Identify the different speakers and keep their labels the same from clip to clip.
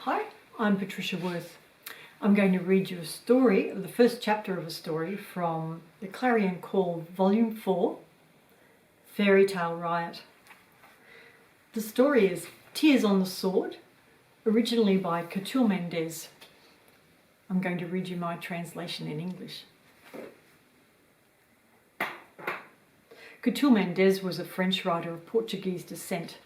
Speaker 1: Hi, I'm Patricia Worth. I'm going to read you a story, the first chapter of a story from the Clarion Call, Volume 4, Fairy Tale Riot. The story is Tears on the Sword, originally by Catulle Mendès. I'm going to read you my translation in English. Catulle Mendès was a French writer of Portuguese descent.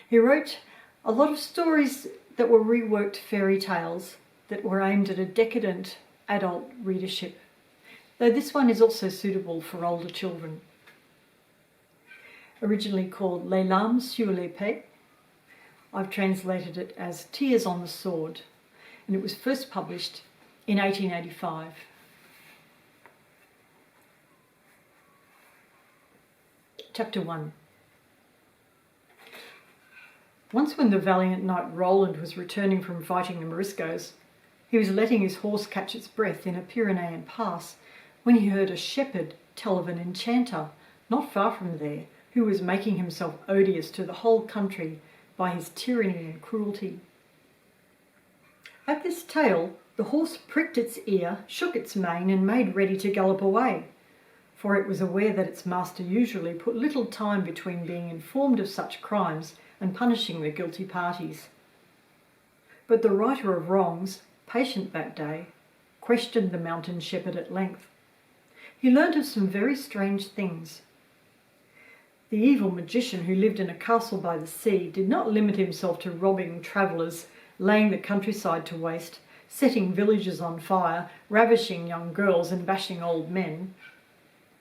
Speaker 1: He wrote a lot of stories that were reworked fairy tales that were aimed at a decadent adult readership, though this one is also suitable for older children. Originally called Les Larmes sur l'épée, I've translated it as Tears on the Sword, and it was first published in 1885. Chapter 1. Once when the valiant knight Roland was returning from fighting the Moriscoes, he was letting his horse catch its breath in a Pyrenean pass when he heard a shepherd tell of an enchanter not far from there who was making himself odious to the whole country by his tyranny and cruelty. At this tale, the horse pricked its ear, shook its mane, and made ready to gallop away, for it was aware that its master usually put little time between being informed of such crimes and punishing the guilty parties. But the righter of wrongs, patient that day, questioned the mountain shepherd at length. He learnt of some very strange things. The evil magician who lived in a castle by the sea did not limit himself to robbing travellers, laying the countryside to waste, setting villages on fire, ravishing young girls and bashing old men.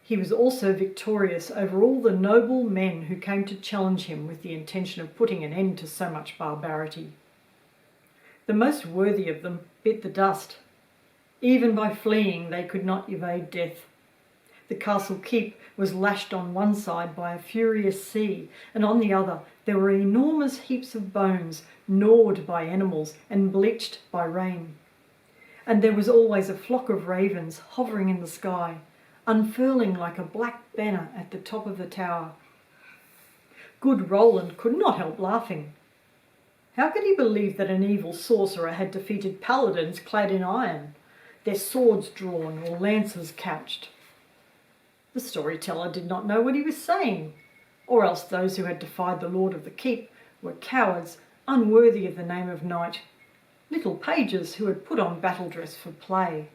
Speaker 1: He was also victorious over all the noble men who came to challenge him with the intention of putting an end to so much barbarity. The most worthy of them bit the dust. Even by fleeing they could not evade death. The castle keep was lashed on one side by a furious sea, and on the other there were enormous heaps of bones, gnawed by animals and bleached by rain. And there was always a flock of ravens hovering in the sky, unfurling like a black banner at the top of the tower. Good Roland could not help laughing. How could he believe that an evil sorcerer had defeated paladins clad in iron, their swords drawn or lances couched? The storyteller did not know what he was saying, or else those who had defied the lord of the keep were cowards, unworthy of the name of knight, little pages who had put on battle dress for play.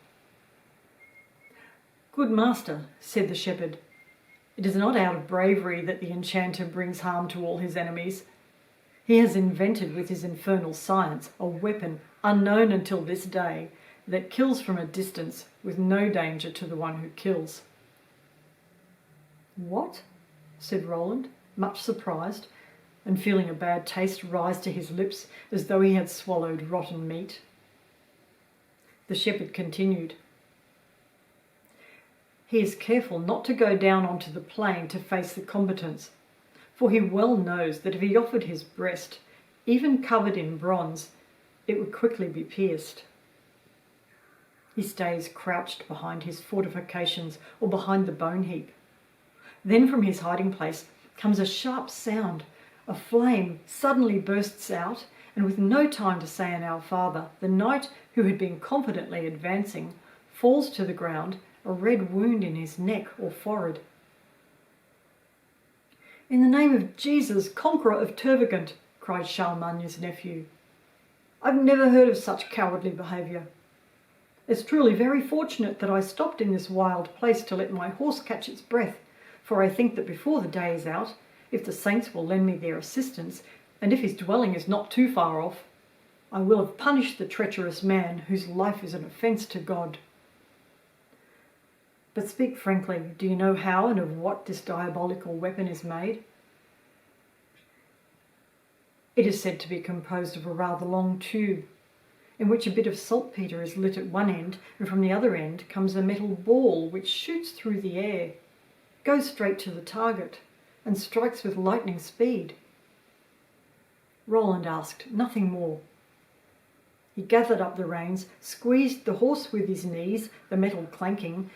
Speaker 1: "Good master," said the shepherd, "it is not out of bravery that the enchanter brings harm to all his enemies. He has invented with his infernal science a weapon unknown until this day that kills from a distance with no danger to the one who kills." "What?" said Roland, much surprised, and feeling a bad taste rise to his lips as though he had swallowed rotten meat. The shepherd continued, "He is careful not to go down onto the plain to face the combatants, for he well knows that if he offered his breast, even covered in bronze, it would quickly be pierced. He stays crouched behind his fortifications or behind the bone heap. Then from his hiding place comes a sharp sound. A flame suddenly bursts out, and with no time to say an Our Father, the knight who had been confidently advancing falls to the ground, a red wound in his neck or forehead. 'In the name of Jesus, conqueror of Tervagant,' cried Charlemagne's nephew. 'I've never heard of such cowardly behaviour. It's truly very fortunate that I stopped in this wild place to let my horse catch its breath, for I think that before the day is out, if the saints will lend me their assistance, and if his dwelling is not too far off, I will have punished the treacherous man whose life is an offence to God. But speak frankly, do you know how and of what this diabolical weapon is made?' 'It is said to be composed of a rather long tube, in which a bit of saltpetre is lit at one end, and from the other end comes a metal ball which shoots through the air, goes straight to the target, and strikes with lightning speed.' Roland asked nothing more. He gathered up the reins, squeezed the horse with his knees, the metal clanking,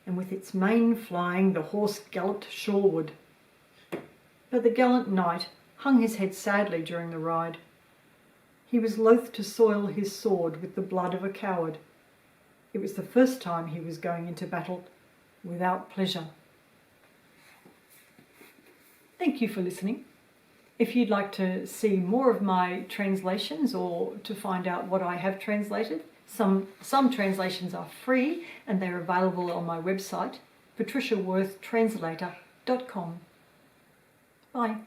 Speaker 1: and with its mane flying, the horse galloped shoreward. But the gallant knight hung his head sadly during the ride. He was loath to soil his sword with the blood of a coward. It was the first time he was going into battle without pleasure. Thank you for listening. If you'd like to see more of my translations or to find out what I have translated, some translations are free and they're available on my website, patriciaworthtranslator.com. Bye.